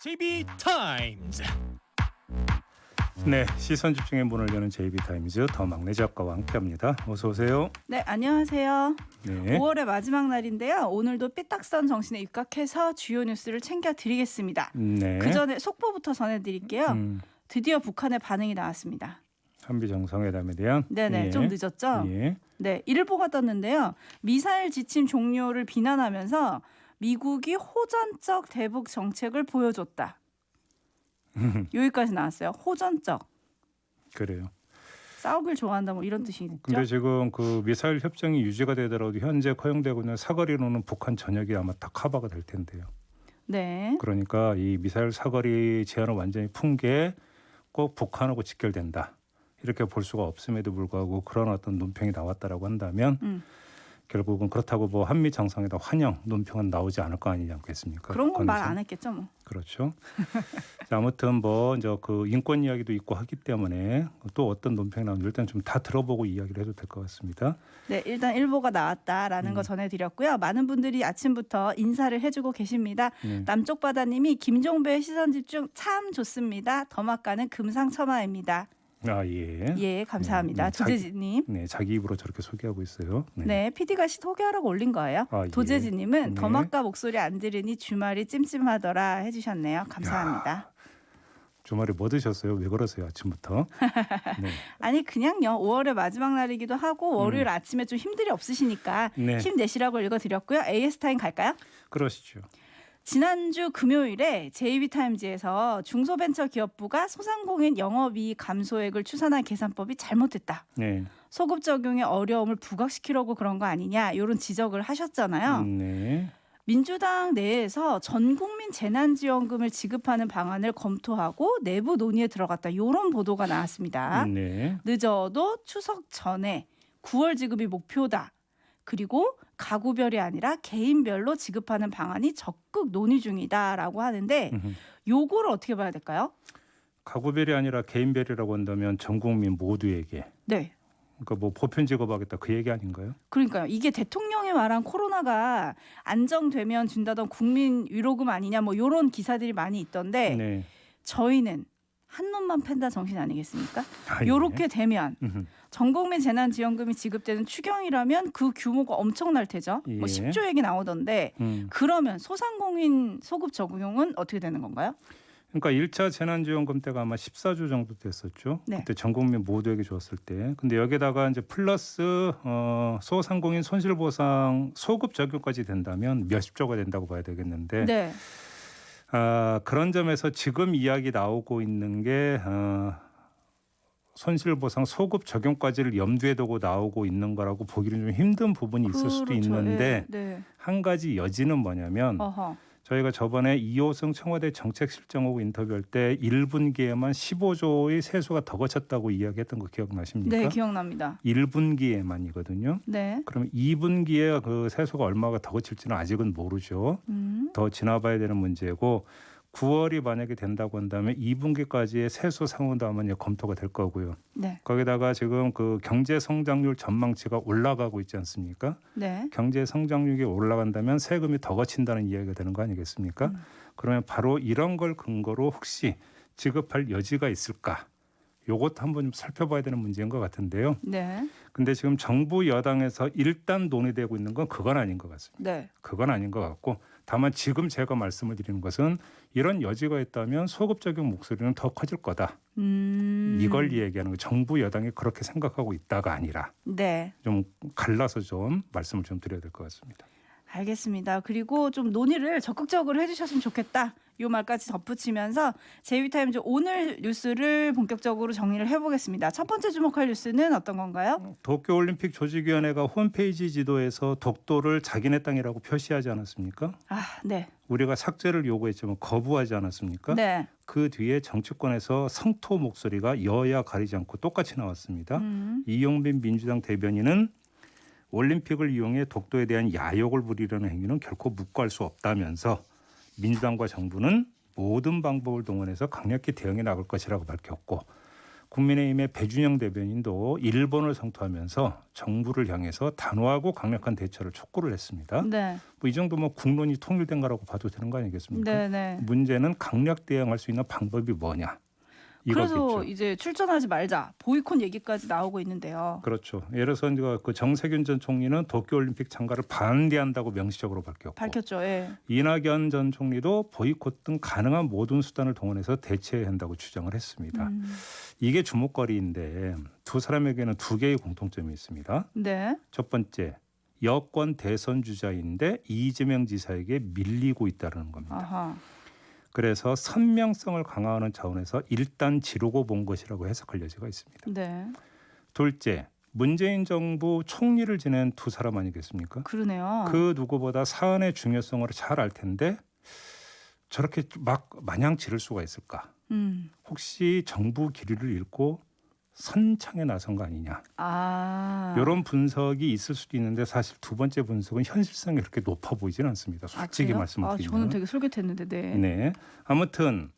JB타임즈. 네, 시선 집중의 문을 여는 JB타임즈 더 막내 작가와 함께합니다. 어서 오세요. 네, 안녕하세요. 네. 5월의 마지막 날인데요. 오늘도 삐딱선 정신에 입각해서 주요 뉴스를 챙겨드리겠습니다. 네. 그 전에 속보부터 전해드릴게요. 드디어 북한의 반응이 나왔습니다. 한미 정상회담에 대한. 네네, 예. 좀 늦었죠? 예. 네, 일보가 떴는데요. 미사일 지침 종료를 비난하면서 미국이 호전적 대북 정책을 보여줬다. 여기까지 나왔어요. 호전적. 그래요. 싸우길 좋아한다 뭐 이런 뜻이겠죠? 근데 지금 그 미사일 협정이 유지가 되더라도 현재 허용되고 있는 사거리로는 북한 전역이 아마 다 커버가 될 텐데요. 네. 그러니까 이 미사일 사거리 제한을 완전히 푼 게 꼭 북한하고 직결된다. 이렇게 볼 수가 없음에도 불구하고 그런 어떤 논평이 나왔다라고 한다면 결국은 그렇다고 뭐 한미 정상회담 환영 논평은 나오지 않을 거 아니지 않겠습니까? 그런 건 말 안 북한에서. 했겠죠 뭐. 그렇죠. 자, 아무튼 뭐 이제 그 인권 이야기도 있고 하기 때문에 또 어떤 논평이 나오는지 일단 좀 다 들어보고 이야기를 해도 될 것 같습니다. 네, 일단 일보가 나왔다라는 거 전해드렸고요. 많은 분들이 아침부터 인사를 해주고 계십니다. 남쪽 바다님이 김종배의 시선 집중 참 좋습니다. 더마카는 금상첨화입니다. 아 예. 예, 감사합니다. 조재진님. 네, 자기 입으로 저렇게 소개하고 있어요. 네, PD가 소개하라고 올린 거예요. 아, 예. 도재진님은 네. 더마카 목소리 안 들으니 주말이 찜찜하더라 해주셨네요. 감사합니다. 주말에 뭐 드셨어요? 왜 그러세요 아침부터? 네. 아니 그냥요. 5월의 마지막 날이기도 하고 월요일 아침에 좀 힘들이 없으시니까 네. 힘내시라고 읽어드렸고요. AS타임 갈까요? 그러시죠. 지난주 금요일에 JB타임즈에서 중소벤처기업부가 소상공인 영업이익 감소액을 추산한 계산법이 잘못됐다. 네. 소급 적용의 어려움을 부각시키려고 그런 거 아니냐 이런 지적을 하셨잖아요. 네. 민주당 내에서 전국민 재난지원금을 지급하는 방안을 검토하고 내부 논의에 들어갔다. 이런 보도가 나왔습니다. 네. 늦어도 추석 전에 9월 지급이 목표다. 그리고 가구별이 아니라 개인별로 지급하는 방안이 적극 논의 중이다라고 하는데 요거를 어떻게 봐야 될까요? 가구별이 아니라 개인별이라고 한다면 전 국민 모두에게. 네. 그러니까 뭐 보편 지급하겠다 그 얘기 아닌가요? 그러니까요. 이게 대통령이 말한 코로나가 안정되면 준다던 국민 위로금 아니냐 뭐 이런 기사들이 많이 있던데 네. 저희는 한 놈만 팬다 정신 아니겠습니까? 아, 예. 요렇게 되면 전국민 재난지원금이 지급되는 추경이라면 그 규모가 엄청날 테죠. 예. 뭐 10조 얘기 나오던데 그러면 소상공인 소급 적용은 어떻게 되는 건가요? 그러니까 1차 재난지원금 때가 아마 14조 정도 됐었죠. 네. 그때 전 국민 모두에게 줬을 때. 근데 여기다가 이제 플러스 소상공인 손실보상 소급 적용까지 된다면 몇십 조가 된다고 봐야 되겠는데 네. 그런 점에서 지금 이야기 나오고 있는 게 손실보상 소급 적용까지를 염두에 두고 나오고 있는 거라고 보기는 좀 힘든 부분이 있을 수도 그렇죠. 있는데 네. 한 가지 여지는 뭐냐면 어허. 저희가 저번에 이호승 청와대 정책실장하고 인터뷰할 때 1분기에만 15조의 세수가 더 거쳤다고 이야기했던 거 기억나십니까? 네, 기억납니다. 1분기에만이거든요. 네. 그러면 2분기에 그 세수가 얼마가 더 거칠지는 아직은 모르죠. 더 지나봐야 되는 문제고 9월이 만약에 된다고 한다면 2분기까지의 세수 상황도 아마 이제 검토가 될 거고요. 네. 거기다가 지금 그 경제 성장률 전망치가 올라가고 있지 않습니까? 네. 경제 성장률이 올라간다면 세금이 더 거친다는 이야기가 되는 거 아니겠습니까? 그러면 바로 이런 걸 근거로 혹시 지급할 여지가 있을까? 요것도 한번 좀 살펴봐야 되는 문제인 것 같은데요. 네. 근데 지금 정부 여당에서 일단 논의되고 있는 건 그건 아닌 것 같습니다. 네. 그건 아닌 것 같고 다만 지금 제가 말씀을 드리는 것은 이런 여지가 있다면 소급 적용 목소리는 더 커질 거다. 이걸 얘기하는 거 정부 여당이 그렇게 생각하고 있다가 아니라 네. 좀 갈라서 좀 말씀을 좀 드려야 될 것 같습니다. 알겠습니다. 그리고 좀 논의를 적극적으로 해주셨으면 좋겠다. 이 말까지 덧붙이면서 JB타임즈 오늘 뉴스를 본격적으로 정리를 해보겠습니다. 첫 번째 주목할 뉴스는 어떤 건가요? 도쿄올림픽 조직위원회가 홈페이지 지도에서 독도를 자기네 땅이라고 표시하지 않았습니까? 아, 네. 우리가 삭제를 요구했지만 거부하지 않았습니까? 네. 그 뒤에 정치권에서 성토 목소리가 여야 가리지 않고 똑같이 나왔습니다. 이용빈 민주당 대변인은 올림픽을 이용해 독도에 대한 야욕을 부리려는 행위는 결코 묵과할 수 없다면서 민주당과 정부는 모든 방법을 동원해서 강력히 대응해 나갈 것이라고 밝혔고 국민의힘의 배준영 대변인도 일본을 성토하면서 정부를 향해서 단호하고 강력한 대처를 촉구를 했습니다. 네. 뭐 이 정도 뭐 국론이 통일된 거라고 봐도 되는 거 아니겠습니까? 네, 네. 문제는 강력 대응할 수 있는 방법이 뭐냐. 그래서 이거겠죠. 이제 출전하지 말자. 보이콧 얘기까지 나오고 있는데요. 그렇죠. 예를 들어서 그 정세균 전 총리는 도쿄올림픽 참가를 반대한다고 명시적으로 밝혔죠. 예. 이낙연 전 총리도 보이콧 등 가능한 모든 수단을 동원해서 대처해야 한다고 주장을 했습니다. 이게 주목거리인데 두 사람에게는 두 개의 공통점이 있습니다. 네. 첫 번째, 여권 대선 주자인데 이재명 지사에게 밀리고 있다는 겁니다. 아하. 그래서 선명성을 강화하는 차원에서 일단 지르고 본 것이라고 해석할 여지가 있습니다. 네. 둘째, 문재인 정부 총리를 지낸 두 사람 아니겠습니까? 그러네요. 그 누구보다 사안의 중요성을 잘 알 텐데 저렇게 막 마냥 지를 수가 있을까? 혹시 정부 기류를 잃고 선창에 나선 거 아니냐? 아. 이런 분석이 있을 수도 있는데 사실 두 번째 분석은 현실성이 그렇게 높아 보이지는 않습니다. 솔직히 그래요? 말씀드리면. 저는 되게 솔깃했는데. 네. 네. 아무튼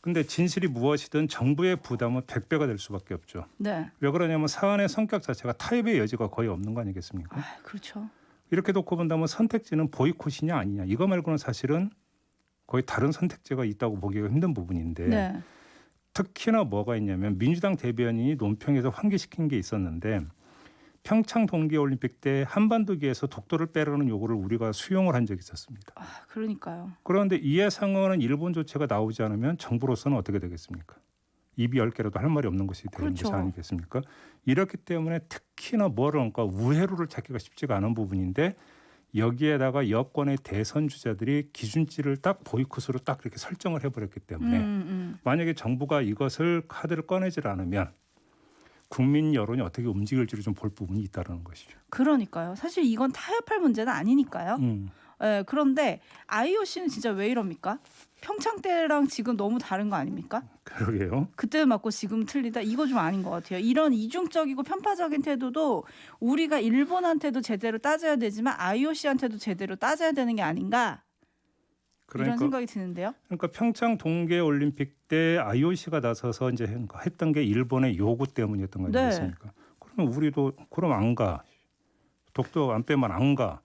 근데 진실이 무엇이든 정부의 부담은 100배가 될 수밖에 없죠. 네. 왜 그러냐면 사안의 성격 자체가 타협의 여지가 거의 없는 거 아니겠습니까? 그렇죠. 이렇게 놓고 본다면 선택지는 보이콧이냐 아니냐 이거 말고는 사실은 거의 다른 선택지가 있다고 보기가 힘든 부분인데 네. 특히나 뭐가 있냐면 민주당 대변인이 논평에서 환기시킨 게 있었는데 평창 동계올림픽 때 한반도기에서 독도를 빼라는 요구를 우리가 수용을 한 적이 있었습니다. 그러니까요. 그런데 이에 상응하는 일본 조치가 나오지 않으면 정부로서는 어떻게 되겠습니까? 입이 10개라도 할 말이 없는 것이 되는 그렇죠. 것이 아니겠습니까? 이렇기 때문에 특히나 뭐를 그러니까 우회로를 찾기가 쉽지가 않은 부분인데 여기에다가 여권의 대선 주자들이 기준치를 딱 보이콧으로 딱 이렇게 설정을 해버렸기 때문에 만약에 정부가 이것을 카드를 꺼내질 않으면 국민 여론이 어떻게 움직일지를 좀 볼 부분이 있다는 것이죠. 그러니까요. 사실 이건 타협할 문제는 아니니까요. 그런데 IOC는 진짜 왜 이럽니까? 평창 때랑 지금 너무 다른 거 아닙니까? 그러게요. 그때 맞고 지금 틀리다. 이거 좀 아닌 것 같아요. 이런 이중적이고 편파적인 태도도 우리가 일본한테도 제대로 따져야 되지만 IOC한테도 제대로 따져야 되는 게 아닌가? 이런 생각이 드는데요. 그러니까 평창 동계올림픽 때 IOC가 나서서 이제 했던 게 일본의 요구 때문이었던 거 아니겠습니까? 그러면 우리도 그럼 안 가. 독도 안 빼면 안 가.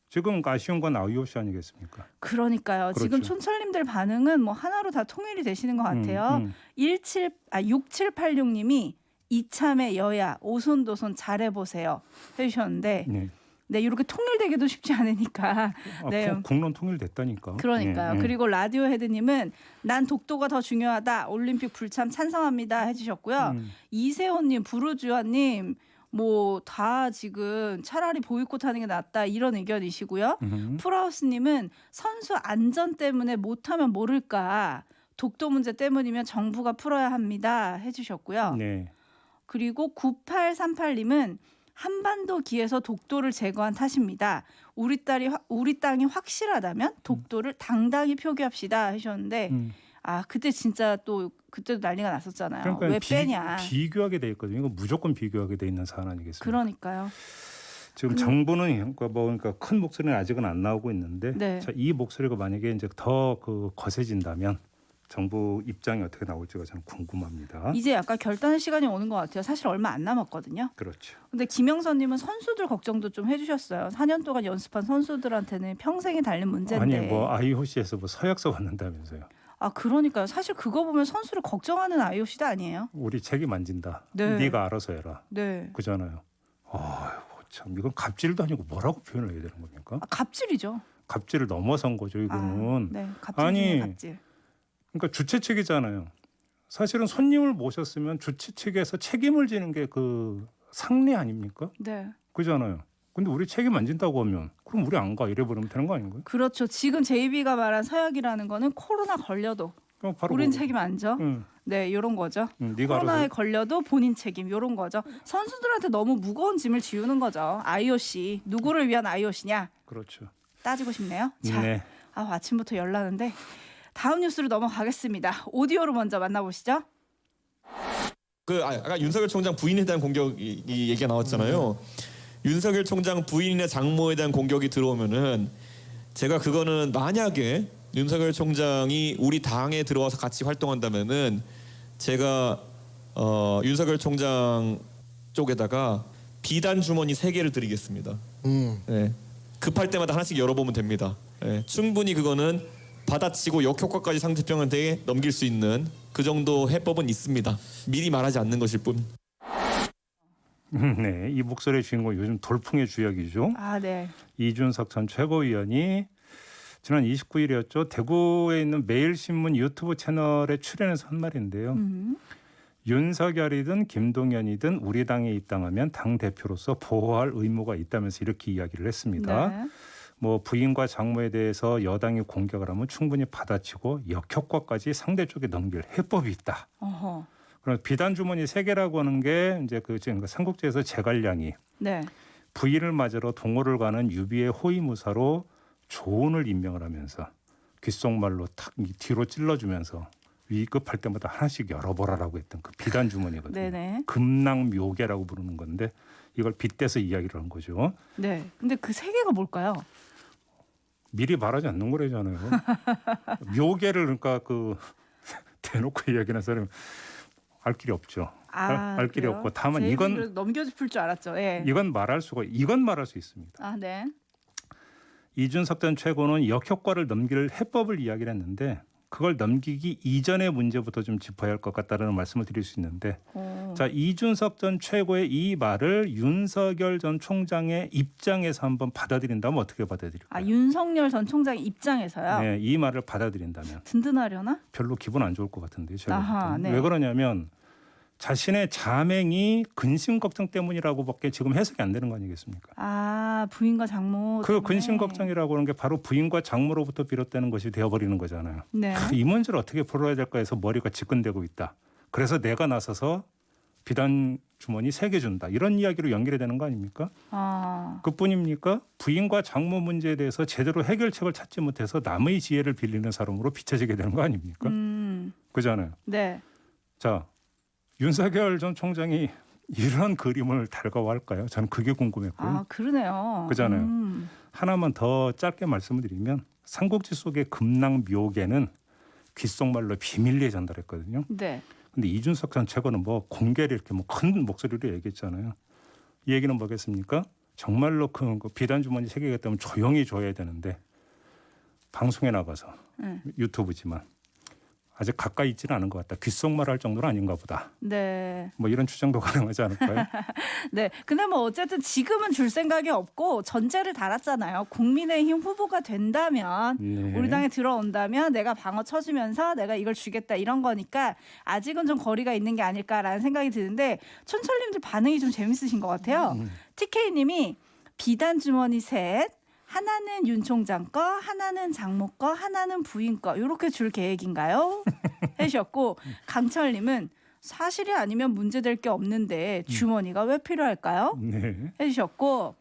지금 아쉬운 건 IOC 아니겠습니까? 그러니까요. 그렇죠. 지금 촌철님들 반응은 뭐 하나로 다 통일이 되시는 것 같아요. 6786님이 이참에 여야 오손도손 잘해보세요 해주셨는데 네, 이렇게 통일되기도 쉽지 않으니까. 네. 국론 통일됐다니까. 그러니까요. 그리고 라디오 헤드님은 난 독도가 더 중요하다. 올림픽 불참 찬성합니다 해주셨고요. 이세호님, 부르주아님 뭐 다 지금 차라리 보이콧하는 게 낫다 이런 의견이시고요. 프라우스님은 선수 안전 때문에 못하면 모를까. 독도 문제 때문이면 정부가 풀어야 합니다 해주셨고요. 네. 그리고 9838님은 한반도 기에서 독도를 제거한 탓입니다. 우리 땅이 확실하다면 독도를 당당히 표기합시다 하셨는데 그때 진짜 또 그때도 난리가 났었잖아요. 그러니까 왜 빼냐. 비교하게 돼 있거든요. 이거 무조건 비교하게 돼 있는 사안 아니겠습니까? 그러니까요. 지금 정부는 그러니까 큰 목소리는 아직은 안 나오고 있는데 네. 자, 이 목소리가 만약에 이제 더 거세진다면 정부 입장이 어떻게 나올지가 저는 궁금합니다. 이제 약간 결단의 시간이 오는 것 같아요. 사실 얼마 안 남았거든요. 그렇죠. 근데 김영선님은 선수들 걱정도 좀 해주셨어요. 4년 동안 연습한 선수들한테는 평생이 달린 문제인데. 아니 뭐 IOC에서 뭐 서약서 받는다면서요. 그러니까요. 사실 그거 보면 선수를 걱정하는 IOC도 아니에요. 우리 책임 안 진다. 네. 네가 알아서 해라. 네. 그잖아요. 참 이건 갑질도 아니고 뭐라고 표현을 해야 되는 겁니까? 갑질이죠. 갑질을 넘어선 거죠 이거는. 네, 갑질. 갑질. 그러니까 주최 측이잖아요. 사실은 손님을 모셨으면 주최 측에서 책임을 지는 게 그 상례 아닙니까? 네. 그잖아요. 근데 우리 책임 안 진다고 하면 그럼 우리 안 가 이래버리면 되는 거 아닌가요? 그렇죠. 지금 JB가 말한 서약이라는 거는 코로나 걸려도 그럼 바로 우린 그거. 책임 안 져. 네, 이런 거죠. 네가 코로나에 알아서. 걸려도 본인 책임 이런 거죠. 선수들한테 너무 무거운 짐을 지우는 거죠. IOC 누구를 위한 IOC냐? 그렇죠. 따지고 싶네요. 자, 네. 아침부터 열나는데 다음 뉴스로 넘어가겠습니다. 오디오로 먼저 만나보시죠. 아까 윤석열 총장 부인에 대한 공격이 얘기가 나왔잖아요. 윤석열 총장 부인이나 장모에 대한 공격이 들어오면은 제가 그거는 만약에 윤석열 총장이 우리 당에 들어와서 같이 활동한다면은 제가 윤석열 총장 쪽에다가 비단 주머니 3개를 드리겠습니다. 네. 급할 때마다 하나씩 열어보면 됩니다. 네. 충분히 그거는 받아치고 역효과까지 상대편한테 넘길 수 있는 그 정도 해법은 있습니다. 미리 말하지 않는 것일 뿐. 네, 이 목소리의 주인공 요즘 돌풍의 주역이죠. 아, 네. 이준석 전 최고위원이 지난 29일이었죠. 대구에 있는 매일신문 유튜브 채널에 출연해서 한 말인데요. 윤석열이든 김동연이든 우리 당에 입당하면 당 대표로서 보호할 의무가 있다면서 이렇게 이야기를 했습니다. 네. 뭐 부인과 장모에 대해서 여당이 공격을 하면 충분히 받아치고 역효과까지 상대 쪽에 넘길 해법이 있다. 어허. 그럼 비단 주머니 3개라고 하는 게 이제 그 지금 삼국지에서 제갈량이 네. 부인을 맞으러 동호를 가는 유비의 호위무사로 조언을 임명을 하면서 귓속말로 탁 뒤로 찔러주면서 위급할 때마다 하나씩 열어보라라고 했던 그 비단 주머니거든요. 네네. 금낭묘계라고 부르는 건데 이걸 빗대서 이야기를 한 거죠. 네. 근데 그 3개가 뭘까요? 미리 말하지 않는 거래잖아요. 묘계를 그러니까 그 대놓고 이야기하는 사람 알 길이 없죠. 알 길이 그래요? 없고 다만 제 이건 입으로 넘겨짚을 줄 알았죠. 예. 이건 말할 수 있습니다. 아, 네. 이준석 전 최고는 역효과를 넘길 해법을 이야기를 했는데 그걸 넘기기 이전의 문제부터 좀 짚어야 할 것 같다는 말씀을 드릴 수 있는데 자 이준석 전 최고의 이 말을 윤석열 전 총장의 입장에서 한번 받아들인다면 어떻게 받아들일까요? 아, 윤석열 전 총장 입장에서요? 네, 이 말을 받아들인다면 든든하려나? 별로 기분 안 좋을 것 같은데요. 제가 아하, 볼 때는. 네. 왜 그러냐면 자신의 자맹이 근심 걱정 때문이라고밖에 지금 해석이 안 되는 거 아니겠습니까? 아, 부인과 장모. 그 때문에. 근심 걱정이라고 하는 게 바로 부인과 장모로부터 비롯되는 것이 되어버리는 거잖아요. 네. 이 문제를 어떻게 풀어야 될까 해서 머리가 지끈대고 있다. 그래서 내가 나서서 비단 주머니 3개 준다. 이런 이야기로 연결이 되는 거 아닙니까? 아, 그뿐입니까? 부인과 장모 문제에 대해서 제대로 해결책을 찾지 못해서 남의 지혜를 빌리는 사람으로 비춰지게 되는 거 아닙니까? 그잖아요. 네. 자, 윤석열 전 총장이 이런 그림을 달가워할까요? 저는 그게 궁금했고요. 아, 그러네요. 그잖아요. 하나만 더 짧게 말씀을 드리면 삼국지 속의 금낭묘계는 귓속말로 비밀리에 전달했거든요. 네. 근데 이준석 전 최고는 뭐 공개를 이렇게 뭐 큰 목소리로 얘기했잖아요. 이 얘기는 뭐겠습니까? 정말로 그 비단 주머니 3개가 있다면 조용히 줘야 되는데 방송에 나가서 유튜브지만 아직 가까이 있지는 않은 것 같다. 귓속말 할 정도는 아닌가 보다. 네. 뭐 이런 추정도 가능하지 않을까요? 네. 근데 뭐 어쨌든 지금은 줄 생각이 없고 전제를 달았잖아요. 국민의힘 후보가 된다면 네. 우리 당에 들어온다면 내가 방어 쳐주면서 내가 이걸 주겠다 이런 거니까 아직은 좀 거리가 있는 게 아닐까라는 생각이 드는데 촌철님들 반응이 좀 재밌으신 것 같아요. TK님이 비단 주머니 셋. 하나는 윤 총장 거, 하나는 장모 거, 하나는 부인 거 이렇게 줄 계획인가요? 해주셨고 강철님은 사실이 아니면 문제될 게 없는데 주머니가 왜 필요할까요? 네. 해주셨고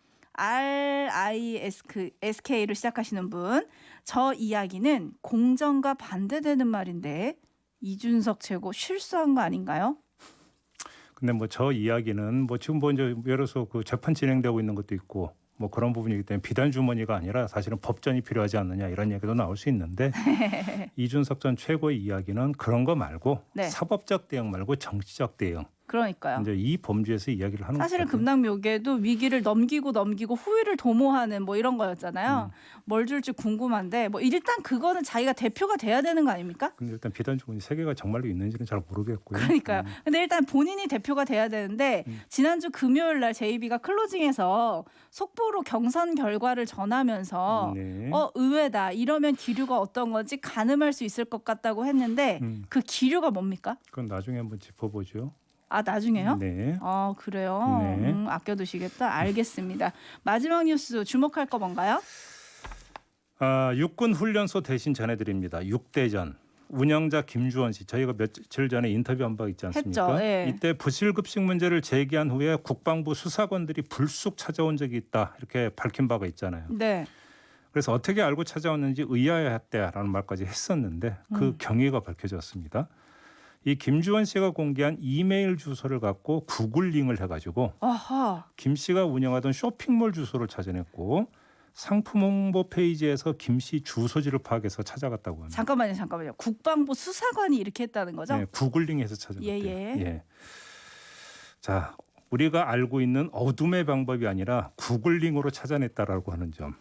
RISK로 시작하시는 분 저 이야기는 공정과 반대되는 말인데 이준석 최고 실수한 거 아닌가요? 근데 뭐 저 이야기는 뭐 지금 뭐 이제 예를 들어서 그 재판 진행되고 있는 것도 있고 뭐 그런 부분이기 때문에 비단 주머니가 아니라 사실은 법전이 필요하지 않느냐 이런 얘기도 나올 수 있는데 이준석 전 최고의 이야기는 그런 거 말고 네. 사법적 대응 말고 정치적 대응 그러니까요. 이제 이 범주에서 이야기를 하는 사실은 거거든요. 금낭묘계도 위기를 넘기고 후위를 도모하는 뭐 이런 거였잖아요. 뭘 줄지 궁금한데 뭐 일단 그거는 자기가 대표가 돼야 되는 거 아닙니까? 근데 일단 비단 주머니 3개가 정말로 있는지는 잘 모르겠고요. 그러니까요. 근데 일단 본인이 대표가 돼야 되는데 지난주 금요일 날 JB가 클로징에서 속보로 경선 결과를 전하면서 네. 의외다. 이러면 기류가 어떤 건지 가늠할 수 있을 것 같다고 했는데 음. 그 기류가 뭡니까? 그건 나중에 한번 짚어보죠. 아, 나중에요? 네. 아, 그래요? 네. 아껴두시겠다. 알겠습니다. 마지막 뉴스 주목할 거 뭔가요? 육군 훈련소 대신 전해드립니다. 6대전 운영자 김주원 씨 저희가 며칠 전에 인터뷰한 바 있지 않습니까? 했죠. 예. 이때 부실급식 문제를 제기한 후에 국방부 수사관들이 불쑥 찾아온 적이 있다 이렇게 밝힌 바가 있잖아요. 네. 그래서 어떻게 알고 찾아왔는지 의아해했다라는 말까지 했었는데 그 경위가 밝혀졌습니다. 이 김주원 씨가 공개한 이메일 주소를 갖고 구글 링을 해가지고 아하. 김 씨가 운영하던 쇼핑몰 주소를 찾아냈고 상품 홍보 페이지에서 김 씨 주소지를 파악해서 찾아갔다고 합니다. 잠깐만요. 국방부 수사관이 이렇게 했다는 거죠? 네, 구글링해서 찾아갔대요. 예. 자, 우리가 알고 있는 어둠의 방법이 아니라 구글링으로 찾아냈다라고 하는 점.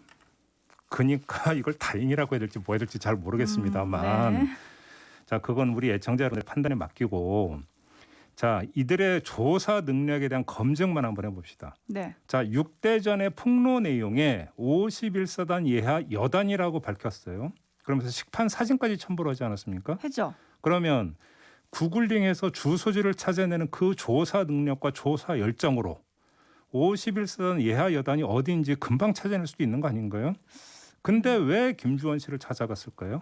그러니까 이걸 다행이라고 해야 될지 뭐 해야 될지 잘 모르겠습니다만 네. 자, 그건 우리 애청자 여러분의 판단에 맡기고 자, 이들의 조사 능력에 대한 검증만 한번 해봅시다. 네. 자, 6대전의 폭로 내용에 51사단 예하 여단이라고 밝혔어요. 그러면서 식판 사진까지 첨부를 하지 않았습니까? 했죠. 그러면 구글링에서 주소지를 찾아내는 그 조사 능력과 조사 열정으로 51사단 예하 여단이 어디인지 금방 찾아낼 수도 있는 거 아닌가요? 근데 왜 김주원 씨를 찾아갔을까요?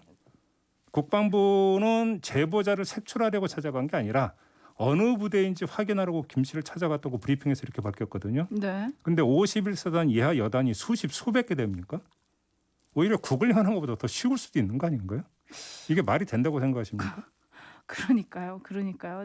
국방부는 제보자를 색출하려고 찾아간 게 아니라 어느 부대인지 확인하려고 김 씨를 찾아갔다고 브리핑에서 이렇게 밝혔거든요. 네. 근데 51사단 예하 여단이 수십 수백 개 됩니까? 오히려 구글링하는 것보다 더 쉬울 수도 있는 거 아닌가요? 이게 말이 된다고 생각하십니까? 그러니까요.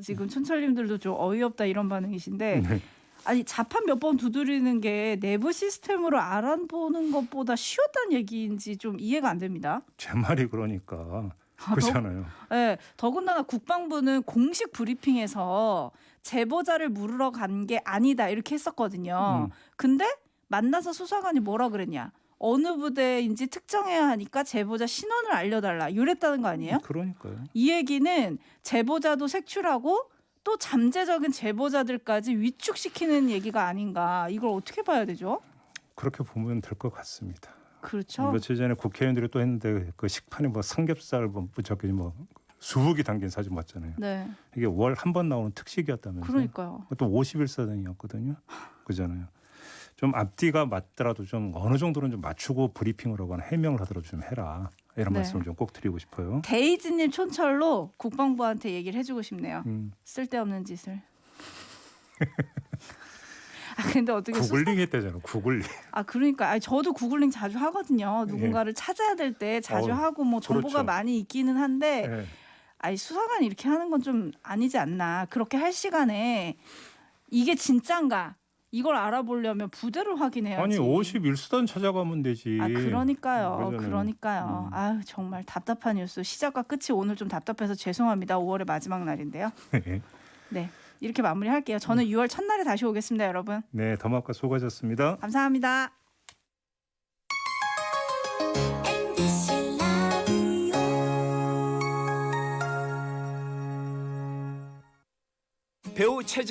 지금 촌철님들도 좀 어이없다 이런 반응이신데 네. 아니 자판 몇 번 두드리는 게 내부 시스템으로 알아보는 것보다 쉬웠다는 얘기인지 좀 이해가 안 됩니다. 제 말이 그러니까 그렇잖아요. 네, 더군다나 국방부는 공식 브리핑에서 제보자를 물으러 간 게 아니다 이렇게 했었거든요. 근데 만나서 수사관이 뭐라 그랬냐? 어느 부대인지 특정해야 하니까 제보자 신원을 알려달라 이랬다는 거 아니에요? 그러니까요. 이 얘기는 제보자도 색출하고 또 잠재적인 제보자들까지 위축시키는 얘기가 아닌가. 이걸 어떻게 봐야 되죠? 그렇게 보면 될 것 같습니다. 그렇죠. 며칠 전에 국회의원들이 또 했는데 그 식판에 뭐 삼겹살 저기 뭐 수북이 담긴 사진 봤잖아요. 네. 이게 월 한 번 나오는 특식이었다면서요. 그러니까요. 또 51사단이었거든요. 그잖아요. 좀 앞뒤가 맞더라도 좀 어느 정도는 좀 맞추고 브리핑을 하거나 해명을 하더라도 좀 해라. 이런 네. 말씀을 좀 꼭 드리고 싶어요. 데이지님 촌철로 국방부한테 얘기를 해주고 싶네요. 쓸데없는 짓을. 아 근데 어떻게 구글링 했대잖아. 구글링. 그러니까 저도 구글링 자주 하거든요. 누군가를 찾아야 될 때 자주 하고 뭐 정보가 그렇죠. 많이 있기는 한데 네. 수사관이 이렇게 하는 건 좀 아니지 않나. 그렇게 할 시간에 이게 진짠가 이걸 알아보려면 부대를 확인해야지. 아니 51수단 찾아가면 되지. 그러니까요. 그러잖아요. 아유 정말 답답한 뉴스. 시작과 끝이 오늘 좀 답답해서 죄송합니다. 5월의 마지막 날인데요. 네. 이렇게 마무리할게요. 저는 6월 첫날에 다시 오겠습니다, 여러분. 네, 더마카 수고하셨습니다. 감사합니다. 배우 최